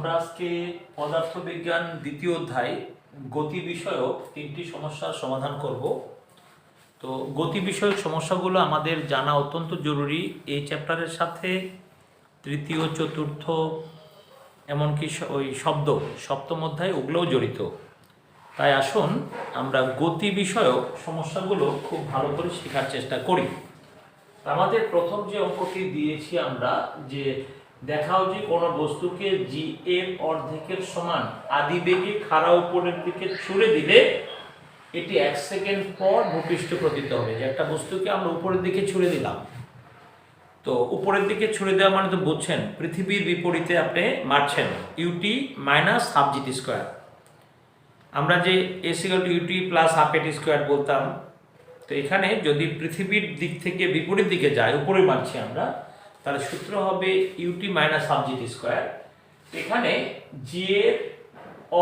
আমরা আজকে পদার্থবিজ্ঞান দ্বিতীয় অধ্যায় গতি বিষয়ক তিনটি সমস্যার সমাধান করব। তো গতি বিষয়ক সমস্যাগুলো আমাদের জানা অত্যন্ত জরুরি। এই চ্যাপ্টারের সাথে তৃতীয়, চতুর্থ, এমনকি ওই সপ্তম অধ্যায় ওগুলোও জড়িত। তাই আসুন আমরা গতি বিষয়ক সমস্যাগুলো খুব ভালো করে শেখার চেষ্টা করি। আমাদের প্রথম যে অঙ্কটি দিয়েছি আমরা, যে দেখাও যে কোনো বস্তুকে জি এর অর্ধেকের সমান আদিবেগে খাড়া উপরের দিকে ছুড়ে দিলে এটি 1 সেকেন্ড পর ভূপৃষ্ঠে পতিত হবে। যে একটা বস্তুকে আমরা উপরের দিকে ছুড়ে দিলাম, তো উপরের দিকে ছুড়ে দেওয়া মানে তো বুঝছেন, পৃথিবীর বিপরীতে আপনি মারছেন, u t minus half g t square. আমরা যে s equal to u t plus half a t square বলতাম, তো এখানে যদি পৃথিবীর দিক থেকে বিপরীত দিকে যায়, উপরে মারছি আমরা, তাহলে সূত্র হবে u t minus half g t square. এখানে জি এর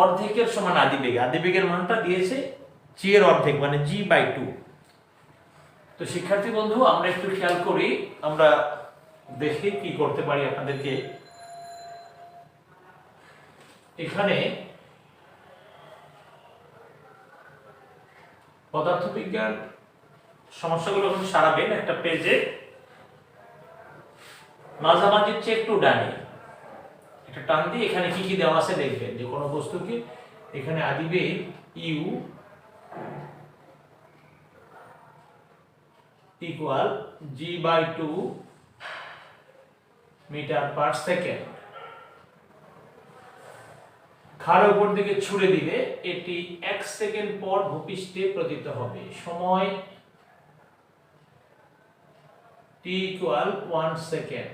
অর্ধেকের সমান আদিবেগ, আদিবেগের মানটা দিয়েছে জি এর অর্ধেক মানে জি বাই 2। তো শিক্ষার্থী বন্ধু, আমরা একটু খেয়াল করি, আমরা দেখি কি করতে পারি আপনাদেরকে। এখানে পদার্থবিজ্ঞান সমস্যাগুলো এখন সারাবেন একটা পেজে, মাঝামাঝির চেয়ে একটু ডানে একটা টান দিয়ে এখানে কি কি দেওয়া আছে দেখবেন। যে কোনো বস্তুকে এখানে আদিবেগ u equal g by 2 metre per second, খাড়া উপর দিকে ছুড়ে দিলে এটি 1 সেকেন্ড পর ভূপৃষ্ঠে পতিত হবে। সময় t ইকুয়াল 1 সেকেন্ড।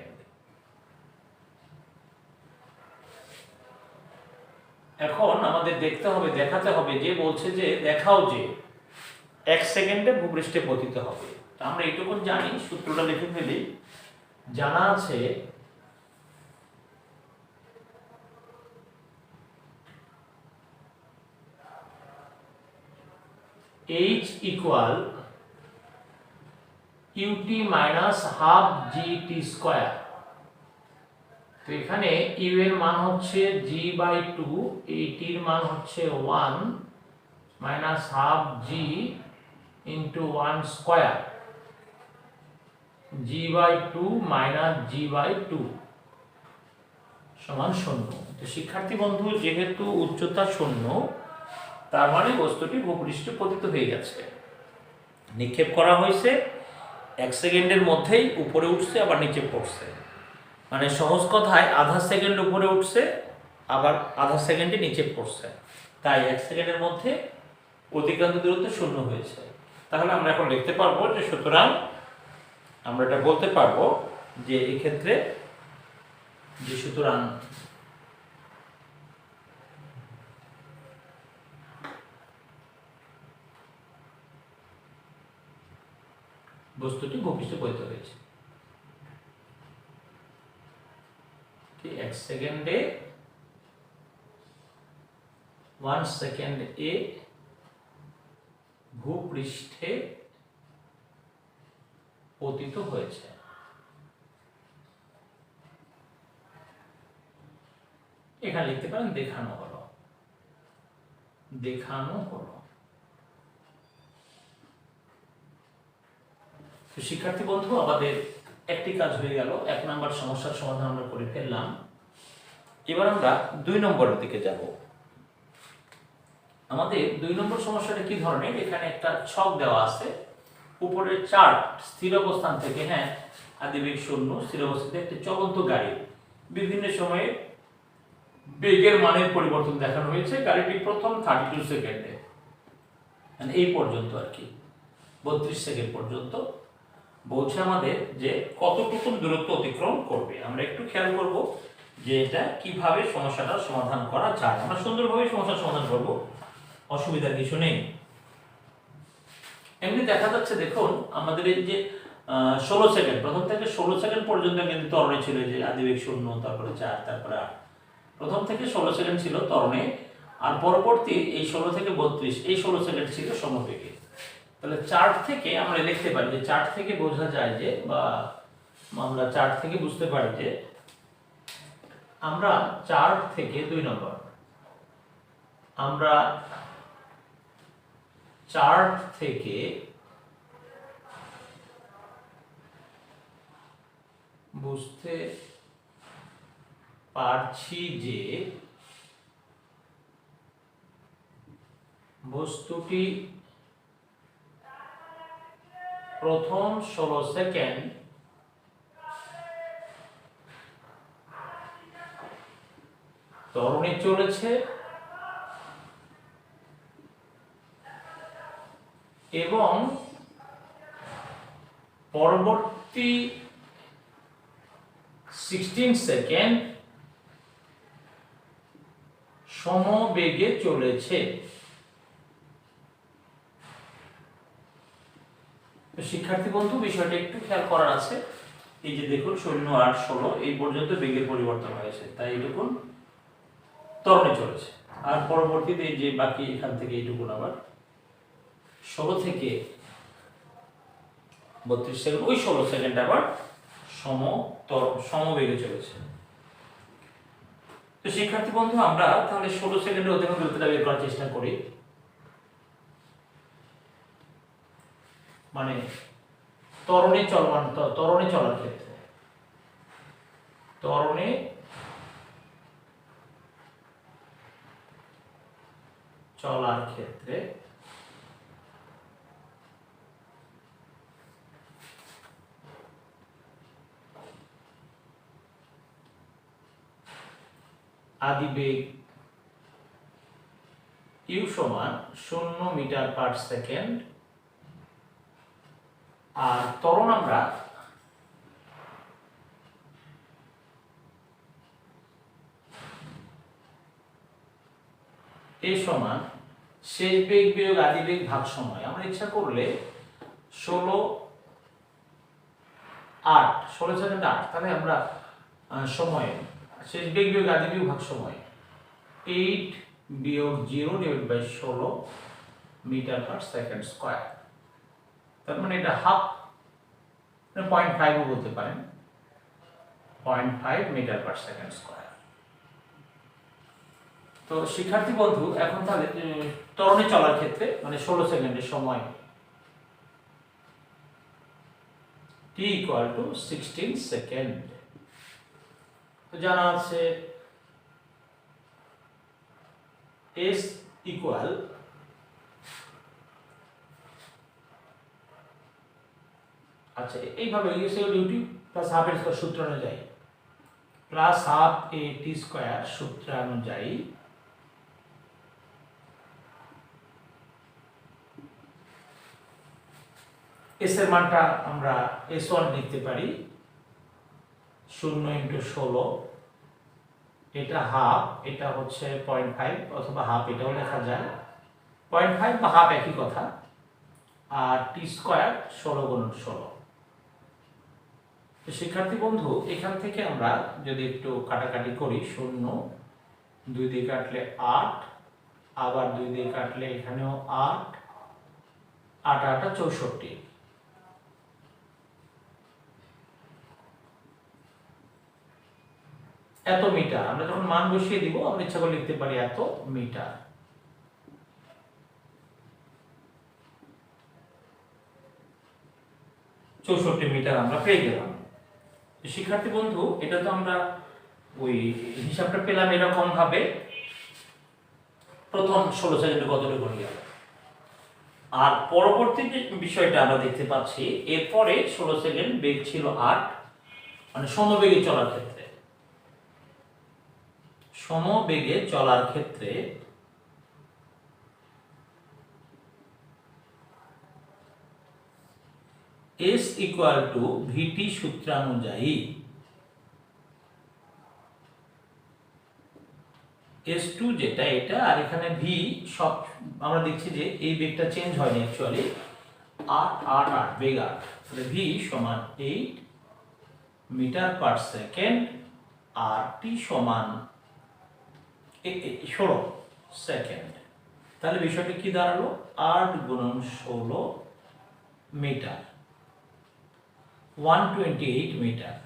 এখন আমাদের দেখাতে হবে যে বলছে যে দেখাও যে 1 সেকেন্ডে ভূপৃষ্ঠে পতিত হবে। আমরা এইটুকুন জানি, সূত্রটা লিখে ফেলি। জানা আছে h equal u t minus half g t square. তো এখানে ইউ এর মান হচ্ছে জি বাই 2, এইটির মান হচ্ছে 1 minus half g into 1 square, g by 2 minus g by 2 সমান 0। তো শিক্ষার্থী বন্ধু, যেহেতু উচ্চতা 0, তার মানে বস্তুটি ভূপৃষ্ঠে পতিত হয়ে গেছে। নিক্ষেপ করা হয়েছে, 1 সেকেন্ডের মধ্যেই উপরে উঠছে আবার নিচে পড়ছে, মানে সহজ কথায় আধা সেকেন্ড উপরে উঠছে আবার আধা সেকেন্ডে নিচে পড়ছে। তাই 1 সেকেন্ডের মধ্যে অতিক্রান্ত দূরত্ব 0 হয়েছে। তাহলে আমরা এখন লিখতে পারবো যে, সুতরাং আমরা এটা বলতে পারবো যে এক্ষেত্রে যে সুতরাং বস্তুটি ভূপৃষ্ঠে পতিত হয়েছে। 1 সেকেন্ডে 1 সেকেন্ড এ ভূপৃষ্ঠে পতিত হয়েছে। এখানে লিখতে পারেন দেখানো হলো। তো শিক্ষার্থী বন্ধু, আমাদের একটি কাজ হয়ে গেল, 1 নম্বর সমস্যার সমাধান আমরা করে ফেললাম। এবার আমরা 2 নম্বরের দিকে যাব। আমাদের 2 নম্বর সমস্যাটা কি ধরনের, এখানে একটা ছক দেওয়া আছে, উপরের চার্ট স্থির অবস্থান থেকে, হ্যাঁ আদিবেগ 0, স্থির অবস্থাতে একটি চলন্ত গাড়ি বিভিন্ন সময়ে বেগের মানের পরিবর্তন দেখানো হয়েছে। গাড়িটি প্রথম 32 সেকেন্ডে, মানে এই পর্যন্ত আর কি 32 সেকেন্ড পর্যন্ত বলছে আমাদের যে কতটুকু দূরত্ব অতিক্রম করবে। আমরা একটু খেয়াল করব যে এটা কিভাবে সমস্যাটার সমাধান করা যায়। আমরা সুন্দরভাবে সমস্যার সমাধান করব, অসুবিধার কিছু নেই। এমনি দেখা যাচ্ছে, দেখুন আমাদের এই যে 16 সেকেন্ড, প্রথম থেকে 16 সেকেন্ড পর্যন্ত কিন্তু ত্বরণে ছিল, যে আদিবেগ 0, তারপরে 4, তারপরে 8, প্রথম থেকে 16 সেকেন্ড ছিল ত্বরণে, আর পরবর্তী এই 16 থেকে 32 এই 16 সেকেন্ড ছিল সমবেগে। তাহলে চার্ট থেকে আমরা লিখতে পারি, যে চার্ট থেকে বোঝা যায় যে, বা আমরা চার্ট থেকে বুঝতে পারি যে আমরা 4 থেকে 2 নম্বর, আমরা 4 থেকে বুঝতে পারছি যে বস্তুটি প্রথম 16 সেকেন্ড ত্বরণে চলেছে এবং পরবর্তী 16 সেকেন্ড সমবেগে চলেছে। শিক্ষার্থী বন্ধু, বিষয়টা একটু খেয়াল করার আছে। এই যে দেখুন 0, 8, 16 এই পর্যন্ত বেগের পরিবর্তন হয়েছে, তাই এইটুকুন ত্বরণে চলেছে। আর পরবর্তীতে এই যে বাকি এখান থেকে এইটুকুন আবার 16 থেকে 32 সেকেন্ড, ওই 16 সেকেন্ড আবার সমবেগে চলেছে। তো শিক্ষার্থী বন্ধু, আমরা তাহলে 16 সেকেন্ডের অতিক্রম দূরত্বটা বের করার চেষ্টা করি। মানে ত্বরণে চলার ক্ষেত্রে আদিবেগ u সমান 0 মিটার পার সেকেন্ড, আর ত্বরণ আমরা এ সমান শেষ বেগ বিয়োগ আদিবেগ ভাগ সময়। আমরা ইচ্ছা করলে 16 সেকেন্ড 8, তাহলে আমরা সময় শেষ বেগ বিয়োগ আদিবেগ ভাগ সময় 8 বিয়োগ 0/16 মিটার পার সেকেন্ড স্কয়ার। তার মানে এটা হাফ, 0.5 ও বলতে পারেন, 0.5 মিটার পার সেকেন্ড স্কয়ার। তো শিক্ষার্থী বন্ধু, এখন তাহলে ত্বরণে চলার ক্ষেত্রে মানে 16 সেকেন্ডের সময় t = 16 সেকেন্ড, তো জানা আছে s ইকুয়াল আচ্ছা এইভাবে ইউটি প্লাস হাফ এর স্কয়ার সূত্র অনুযায়ী plus half a t square সূত্র অনুযায়ী s এর মানটা আমরা s1 লিখতে পারি 0 × 16, এটা হাফ, এটা হচ্ছে 0.5 অথবা হাফ, এটাও লেখা যায় 0.5 বা হাফ একই কথা, আর t স্কয়ার 16 × 16। তো শিক্ষার্থী বন্ধু, এখান থেকে আমরা যদি একটু কাটাকাটি করি, 0 2 দিয়ে কাটলে 8, আবার 2 দিয়ে কাটলে এখানেও 8, 8 8 64, এত মিটার। আমরা যখন মান বসিয়ে দিব আমরা ইচ্ছা করে লিখতে পারি এত মিটার। মিটার আমরা পেয়ে গেলাম। শিক্ষার্থী বন্ধু, এটা তো আমরা ওই হিসাবটা পেলাম এরকম ভাবে, প্রথম 16 সেকেন্ডে কতটুকু হয়ে গেল। আর পরবর্তী যে বিষয়টা আমরা দেখতে পাচ্ছি, এরপরে 16 সেকেন্ড বেগ ছিল 8, মানে সমবেগে চলার ক্ষেত্রে s = vt সূত্রানুযায়ী s2 যেটা এটা, আর এখানে v সব আমরা দেখছি যে এই বেগটা চেঞ্জ হয়নি, অ্যাকচুয়ালি 8 8 8 বেগ 8, তাহলে v সমান 8 মিটার পার সেকেন্ড আর t সমান 16 সেকেন্ড। তাহলে বিষয়টা কি দাঁড়ালো, 8 × 16 মিটার, 128 মিটার।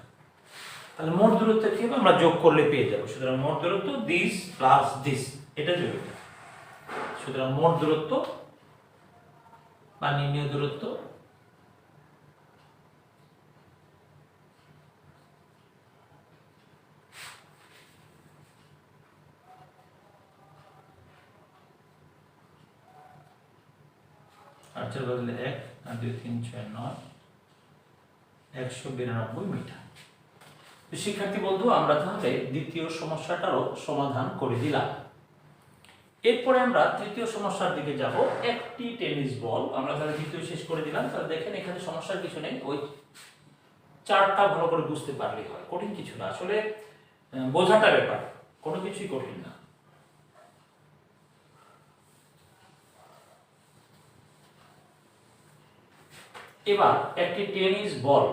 তাহলে মোট দূরত্ব কি হবে আমরা যোগ করলে পেয়ে যাবো। সুতরাং মোট দূরত্ব দিস প্লাস দিস, এটা জরুরি। সুতরাং মোট দূরত্ব বা নির্ণীয় দূরত্ব আচ্ছা বদলে 1 আর 2 3 6 9 192 মিটার। তো শিক্ষার্থী বন্ধু, আমরা তাহলে দ্বিতীয় সমস্যাটারও সমাধান করে দিলাম। এরপরে আমরা তৃতীয় সমস্যার দিকে যাব। একটি টেনিস বল, আমরা তাহলে দ্বিতীয় শেষ করে দিলাম। তাহলে দেখেন এখানে সমস্যার কিছু নেই, ওই চারটা ভালো করে বুঝতে পারলেই হয়, কঠিন কিছু না, আসলে বোঝাটা ব্যাপার, কোনো কিছুই কঠিন না। এবার একটি টেনিস বল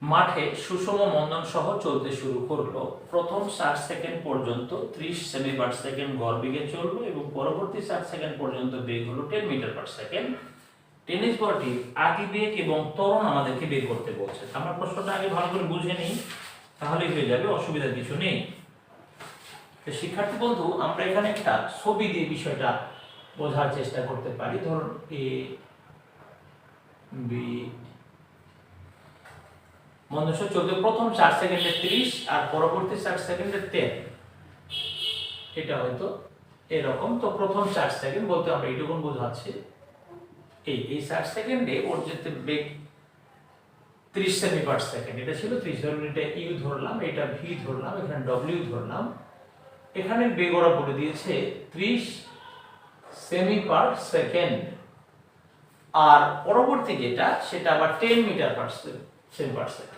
মাঠে সুষম মন্দন সহ চলতে শুরু করলো। প্রথম 60 সেকেন্ড পর্যন্ত 30 সেমি পার সেকেন্ড গড় বেগে চললো এবং পরবর্তী 60 সেকেন্ড পর্যন্ত বেগ হলো 10 মিটার পার সেকেন্ড। টেনিস বলটির আদি বেগ এবং ত্বরণ আমাদেরকে বের করতে বলছে। আমার প্রশ্নটা আগে ভালো করে বুঝে নিই, তাহলেই হয়ে যাবে, অসুবিধার কিছু নেই। শিক্ষার্থী বন্ধু, আমরা এখানে একটা ছবি দিয়ে বিষয়টা বোঝার চেষ্টা করতে পারি। ধরুন এ বি মন্দন সহ চলতে প্রথম 4 সেকেন্ডে 30 আর পরবর্তী 60 সেকেন্ডে 10, এটা হয়তো এরকম। তো প্রথম 4 সেকেন্ড বলতে আমরা এইটুকু বোঝাচ্ছি, এই 60 সেকেন্ডে ওর যেতে বেগ 30 সেমি পার সেকেন্ড, এটা ছিল 30, ধরুন এটা ইউ ধরলাম, এটা ভি ধরলাম, এখানে ডব্লিউ ধরলাম। এখানে বেগ ওরা বলে দিয়েছে 30 সেমি পার সেকেন্ড, আর পরবর্তী যেটা সেটা আবার 10 মিটার পার সেমি পার সেকেন্ড।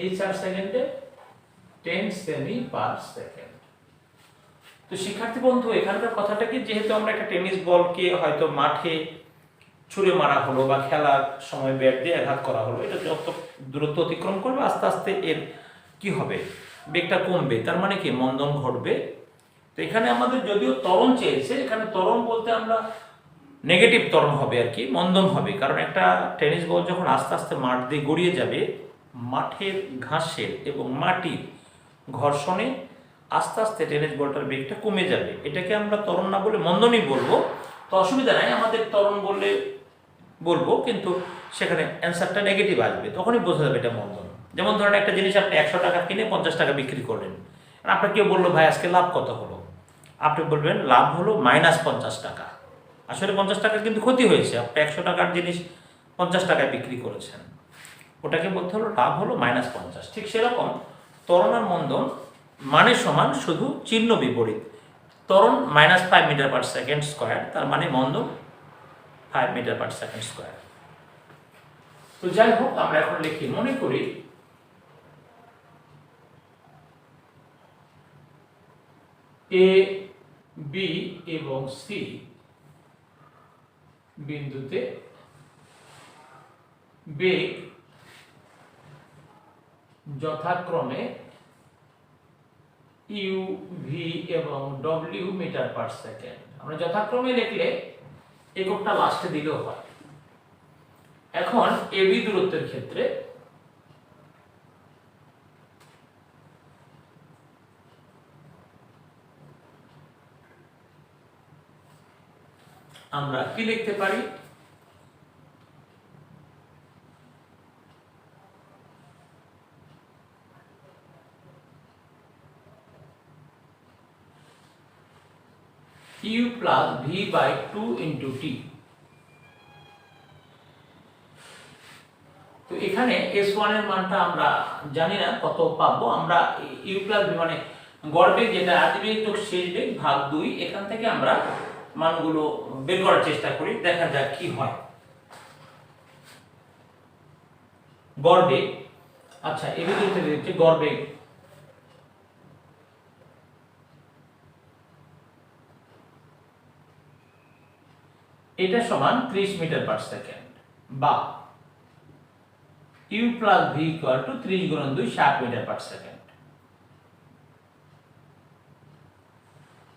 এই 4 সেকেন্ডে 10 সেমি পার সেকেন্ড। তো শিক্ষার্থী বন্ধু, এখানকার কথাটা কি, যেহেতু আমরা একটা টেনিস বলকে হয়তো মাঠে ছুঁড়ে মারা হলো বা খেলার সময় ব্যাট দিয়ে আঘাত করা হলো, এটা যত দূরত্ব অতিক্রম করবে আস্তে আস্তে এর কি হবে, বেগটা কমবে, তার মানে কি মন্দন ঘটবে। তো এখানে আমাদের যদিও ত্বরণ চেয়েছে, এখানে ত্বরণ বলতে আমরা নেগেটিভ ত্বরণ হবে আর কি, মন্দন হবে। কারণ একটা টেনিস বল যখন আস্তে আস্তে মাঠ দিয়ে গড়িয়ে যাবে, মাঠের ঘাসের এবং মাটির ঘর্ষণে আস্তে আস্তে টেনিস বলটার বেগটা কমে যাবে। এটাকে আমরা ত্বরণ না বলে মন্দনই বলবো। তো অসুবিধা নাই, আমাদের ত্বরণ বললে বলবো, কিন্তু সেখানে অ্যান্সারটা নেগেটিভ আসবে, তখনই বোঝা যাবে এটা মন্দন। যেমন ধরেন একটা জিনিস আপনি 100 টাকা কিনে 50 টাকা বিক্রি করলেন, আর আপনার কেউ বললো ভাই আজকে লাভ কত হলো, আপনি বলবেন লাভ হলো -50 টাকা। আসলে 50 টাকা কিন্তু ক্ষতি হয়েছে, আপনি 100 টাকার জিনিস 50 টাকায় বিক্রি করেছেন, ওটাকে বলতে হলো লাভ হলো -50। ঠিক সেরকম ত্বরণ আর মন্দন মানে সমান, শুধু চিহ্ন বিপরীত। ত্বরণ -5 মিটার পার সেকেন্ড স্কোয়ার, তার মানে মন্দন 5 মিটার পার সেকেন্ড স্কোয়ার। তো যাই হোক, আমরা এখন লিখি, মনে করি এ বি এবং সি বিন্দুতে বেগ যথাক্রমে ইউ ভি এবং ডব্লিউ মিটার পার সেকেন্ড। আমরা যথাক্রমে লিখলে এককটা লাস্টে দিলেও হয়। এখন এবি দূরত্বের ক্ষেত্রে আমরা কি লিখতে পারি, u plus v by 2 into t. তো এখানে S1 এর মানটা আমরা জানি না কত পাবো, আমরা u প্লাস ভি মানে গড় বেগ যেটা আদি বেগ যোগ শেষ বেগ ভাগ 2, এখান থেকে আমরা মানগুলো বের করার চেষ্টা করি, দেখা যাক কি হয়। গড় বেগ, আচ্ছা এবি দূরত্বে দিচ্ছে গড় বেগ, এটা সমান 30 মিটার পার সেকেন্ড, বা u plus V equal to 30 গুণন 2 60 মিটার পার সেকেন্ড।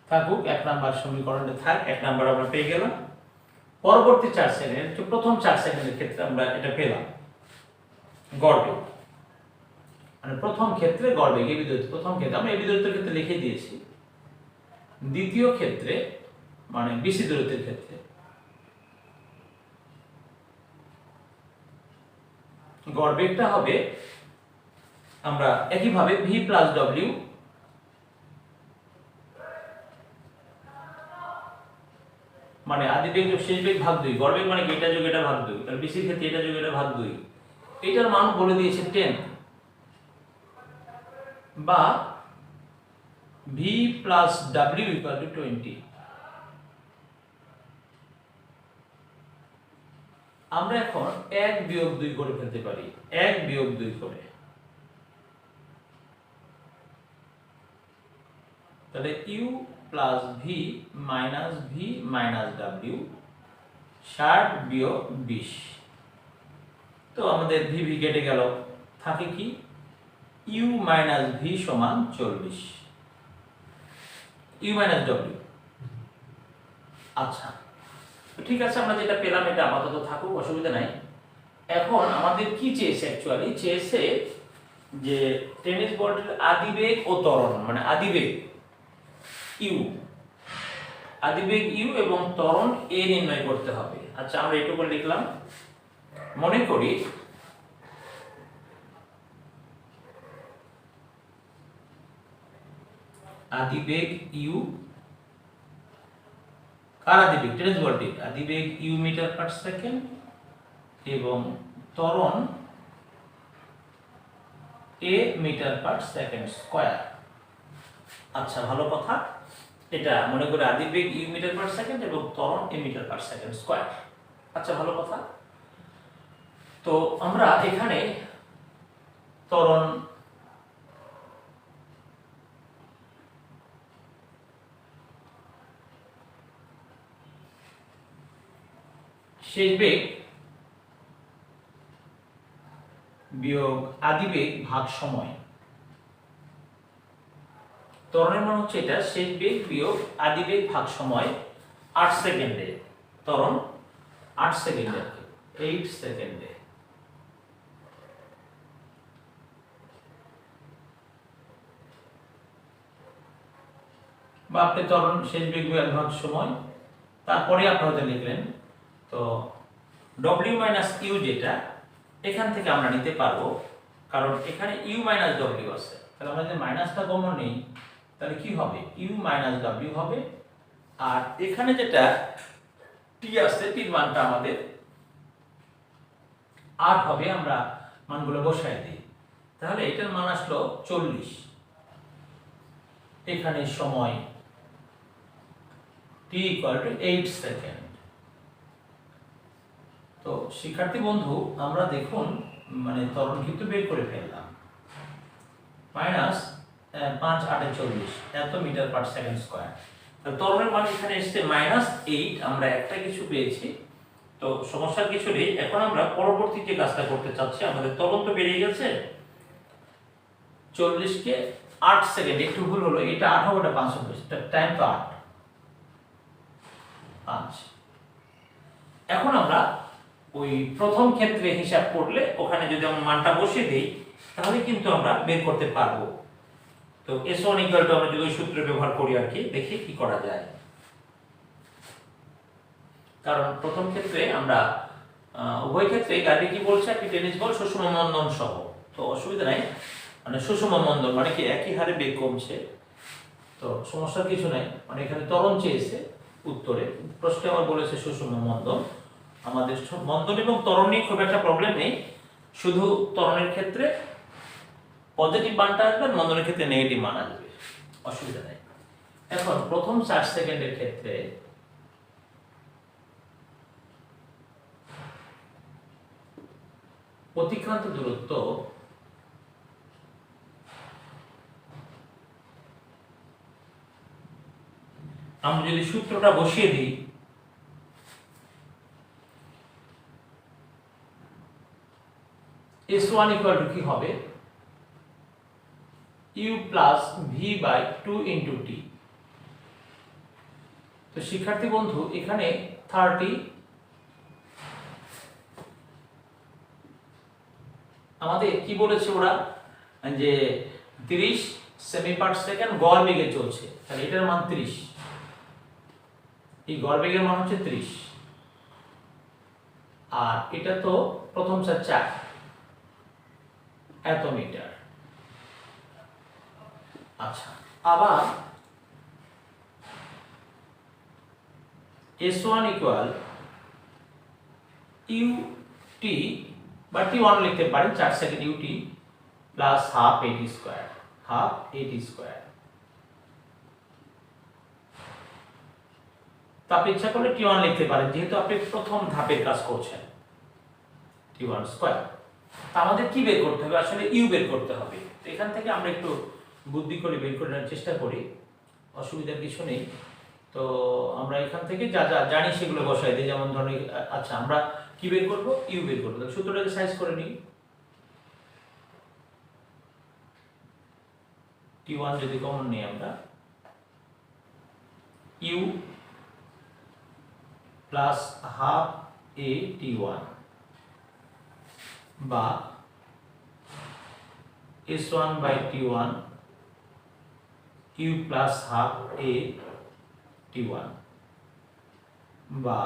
থাকুক, 1 নাম্বার সমীকরণে থাক, 1 নাম্বার আমরা পেয়ে গেলাম। পরবর্তী 4 সেকেন্ড, প্রথম 4 সেকেন্ডের ক্ষেত্রে আমরা এটা পেলাম গড় বেগ। মানে প্রথম ক্ষেত্রে গড় বেগ, এবি দূরত্ব প্রথম ক্ষেত্রে আমরা এবি দূরত্বের ক্ষেত্রে লিখে দিয়েছি। দ্বিতীয় ক্ষেত্রে মানে বিসি দূরত্বের ক্ষেত্রে গড় বেগটা হবে আমরা একইভাবে ভি প্লাস ডব্লিউ মানে আদি বেগ যোগ শেষ বেগ ভাগ 2, গড় বেগ মানে এটা যোগ এটা ভাগ 2, তাহলে বিসির ক্ষেত্রে এটা যোগ এটা ভাগ 2, এটার মান বলে দিয়েছে 10 বা V plus W equal to 20। আমরা এখন 1 বিয়োগ 2 করে ফেলতে পারি, 1 বিয়োগ 2 করে, তাহলে u plus v minus v minus ডাব্লিউ 60 বিয়োগ 20। তো আমাদের ভি ভি কেটে গেল, থাকে কি ইউ মাইনাস ভি সমান 40, ইউ মাইনাস ডব্লিউ। আচ্ছা ঠিক আছে, আমরা যেটা পেলাম এটা আপাতত থাকুক, অসুবিধা নাই। এখন আমাদের কি চেয়েছে, অ্যাকচুয়ালি চেয়েছে যে টেনিস বলটির আদিবেগ ও ত্বরণ, মানে আদিবেগ ইউ, আদিবেগ ইউ এবং ত্বরণ এ নির্ণয় করতে হবে। আচ্ছা আমরা এটুকু লিখলাম। মনে করি আদিবেগ ইউ, কার আদিবেগ, টেনিস বলটির আদিবেগ ইউ মিটার পার সেকেন্ড এবং ত্বরণ a metre per second square. আচ্ছা ভালো কথা, এটা মনে করে আদিবেগ ইউ মিটার পার সেকেন্ড এবং ত্বরণ a metre per second square. আচ্ছা ভালো কথা। তো আমরা এখানে ত্বরণ শেষ বেগ বিয়োগ আদিবেগ ভাগ সময়, ত্বরণের মান হচ্ছে এটা, শেষ বেগ বিয়োগ আদিবেগ ভাগ সময় 8 সেকেন্ডে, ত্বরণ 8 সেকেন্ডে, 8 সেকেন্ডে। বা আপনি ত্বরণ শেষ বেগ বিয়োগ ভাগ সময়, তারপরে আপনি হয়তো লিখলেন। তো ডব্লিউ মাইনাস ইউ যেটা এখান থেকে আমরা নিতে পারবো, কারণ এখানে ইউ মাইনাস ডব্লিউ আছে, তাহলে আমরা যদি মাইনাসটা কমন নেই তাহলে কি হবে, ইউ মাইনাস ডব্লিউ হবে। আর এখানে যেটা টি আছে, টির মানটা আমাদের 8 হবে, আমরা মানগুলো বসাই দিই, তাহলে এটার মান আসলো 40। এখানে সময় টি ইকুয়াল টু 8 সেকেন্ড। তো শিক্ষার্থী বন্ধু আমরা দেখুন মানে ত্বরণ কিন্তু বের করে ফেললাম, মাইনাস 5 8 40 এত মিটার পার সেকেন্ড স্কয়ার। ত্বরণের মান এখানে এসেছে -8, আমরা একটা কিছু পেয়েছি। তো সমস্যার কিছু নেই, এখন আমরা পরবর্তী যে কাজটা করতে চাচ্ছি, আমাদের ত্বরণ তো বেরিয়ে গেছে, 40 কে 8 সেকেন্ড, একটু ভুল হলো, এটা 8 হবে, এটা 5 হবে, টাইম তো 8 5। এখন আমরা ওই প্রথম ক্ষেত্রে হিসাব করলে ওখানে যদি আমরা মানটা বসিয়ে দেই তাহলে কিন্তু আমরা বের করতে পারবো। তো S1 ইকুয়াল টু আমরা যদি ওই সূত্র ব্যবহার করি আর কি, দেখি কি করা যায়। কারণ প্রথম ক্ষেত্রে আমরা উভয় ক্ষেত্রে গাড়ি কি বলছে, একটি টেনিস বল সুষম মন্দন সহ, তো অসুবিধা নাই, মানে সুষম মন্দন মানে কি একই হারে বেগ কমছে, তো সমস্যার কিছু নাই। মানে এখানে ত্বরণ চেয়েছে, উত্তরে প্রশ্নে আমার বলেছে সুষম মন্দন। আমাদের মন্দন এবং ত্বরণ নিয়ে খুব একটা প্রবলেম নেই, শুধু ত্বরণের ক্ষেত্রে পজিটিভ মানটা আসবে, মন্দনের ক্ষেত্রে নেগেটিভ মান আসবে, অসুবিধা নেই। এখন প্রথম 4 সেকেন্ডের ক্ষেত্রে অতিক্রান্ত দূরত্ব আমরা যদি সূত্রটা বসিয়ে দিই, S1 ইকুয়াল টু কি হবে, u plus v by 2 into t. তো শিক্ষার্থী বন্ধু এখানে 30 আমাদের কি বলেছে ওরা, যে 30 সেমি পার সেকেন্ড গড় বেগে চলছে, তাহলে এটার মান 30, এই গড় বেগের মান হচ্ছে 30, আর এটা তো প্রথম 4 এত মিটার। আচ্ছা, আবার S1 ইকুয়াল ut বা t1 লিখতে পারেন, 4 second ut plus half at square, half at square. তো আপনি ইচ্ছা করলে t1 লিখতে পারেন, যেহেতু আপনি প্রথম ধাপের কাজ করছেন, t1 স্কয়ার। তা আমাদের কি বের করতে হবে? আসলে u বের করতে হবে। তো এখান থেকে আমরা একটু বুদ্ধি করে বের করার চেষ্টা করি, অসুবিধার কিছু নেই। তো আমরা এখান থেকে যা যা জানি সেগুলো বসাই দিই, যেমন ধরুন আচ্ছা আমরা কি বের করব? ইউ বের করব। তাহলে সূত্রটাকে সাইজ করে নিই। t1 যদি কমন নিই আমরা, you plus half a t1 বা s1 by t1 u plus half a t1 বা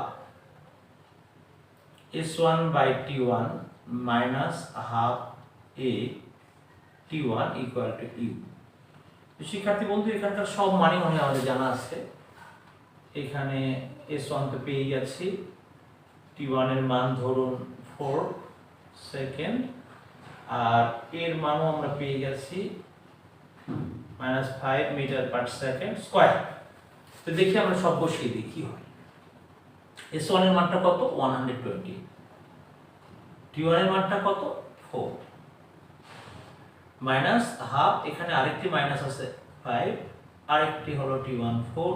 s1 by t1 minus half a t1 equal to u. শিক্ষার্থী বন্ধু, এখানকার সব মানই মনে আমাদের জানা আছে। এখানে s1 তো পেয়ে যাচ্ছি, t1 এর মান ধরুন 4 সেকেন্ড, আর এর মানও আমরা পেয়ে যাচ্ছি -5 মিটার পার সেকেন্ড স্কয়ার। তো দেখি আমরা সব বসিয়ে দিই কি হয়। s1 এর মানটা কত? 120, t1 এর মানটা কত? 4 মাইনাস হাফ, এখানে আরেকটি মাইনাস আছে 5, আরেকটি হলো t1 4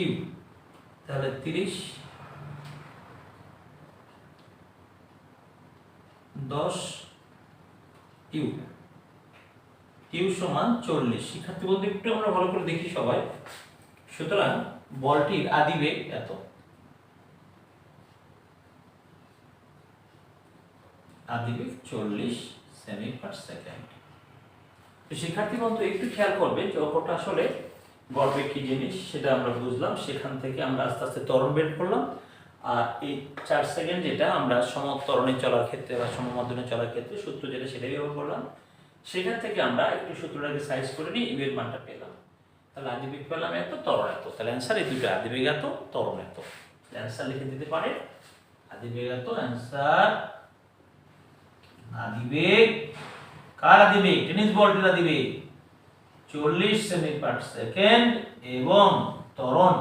ইউ, তাহলে 30 10 ইউ, ইউ সমান 40। শিক্ষার্থী বলতে একটু আমরা ভালো করে দেখি সবাই। সুতরাং বলটির আদি বেগ এত, আদি বেগ 40 সেমি পার সেকেন্ড। তো শিক্ষার্থী বন্ধু একটু খেয়াল করবে যে অপরটা আসলে গড় বেগ কি জিনিস সেটা আমরা বুঝলাম। সেখান থেকে আমরা আস্তে আস্তে ত্বরণ বের করলাম, আর এই 4 সেকেন্ড যেটা আমরা সমত্বরণে চলার ক্ষেত্রে বা সমমাধ্যমে চলার ক্ষেত্রে সূত্র যেটা সেটাই ব্যবহার করলাম। সেখান থেকে আমরা একটু সূত্রটাকে সাইজ করে নিই, ইউ এর মানটা পেলাম। তাহলে আদি বেগ পেলাম এত, ত্বরণ এত। তাহলে অ্যান্সার এই দুটো, আদি বেগ এত, ত্বরণ এত। অ্যান্সার লিখে দিতে পারে আদি বেগ এত। অ্যান্সার আদি বেগ, কার আদি বেগ? টেনিস বলটির আদি বেগ 40 সেমি পার সেকেন্ড এবং ত্বরণ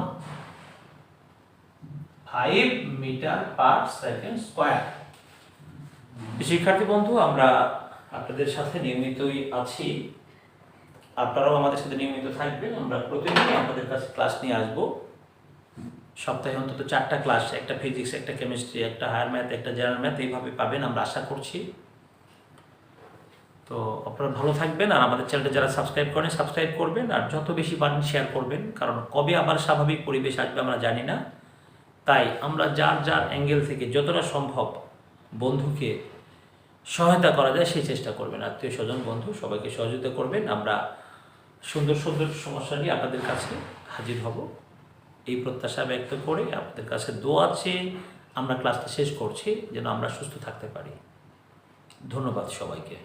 5 মিটার পার সেকেন্ড স্কয়ার। শিক্ষার্থী বন্ধু, আমরা আপনাদের সাথে নিয়মিতই আছি, আপনারাও আমাদের সাথে নিয়মিত থাকবেন। আমরা প্রতিদিনই আপনাদের কাছে ক্লাস নিয়ে আসব। সপ্তাহে অন্তত 4টা ক্লাস, একটা ফিজিক্স, একটা কেমিস্ট্রি, একটা হায়ার ম্যাথ, একটা জেনারেল ম্যাথ, এইভাবে পাবেন আমরা আশা করছি। তো আপনারা ভালো থাকবেন, আর আমাদের চ্যানেলটা যারা সাবস্ক্রাইব করেন সাবস্ক্রাইব করবেন, আর যত বেশি পারেন শেয়ার করবেন, কারণ কবে আবার স্বাভাবিক পরিবেশ আসবে আমরা জানি না। তাই আমরা যার যার অ্যাঙ্গেল থেকে যতটা সম্ভব বন্ধুকে সহায়তা করা যায় সেই চেষ্টা করবেন। আত্মীয় স্বজন বন্ধু সবাইকে সহযোগিতা করবেন। আমরা সুন্দর সুন্দর সমস্যা নিয়ে আপনাদের কাছে হাজির হব, এই প্রত্যাশা ব্যক্ত করে আপনাদের কাছে দোয়া চেয়ে আমরা ক্লাসটা শেষ করছি, যেন আমরা সুস্থ থাকতে পারি। ধন্যবাদ সবাইকে।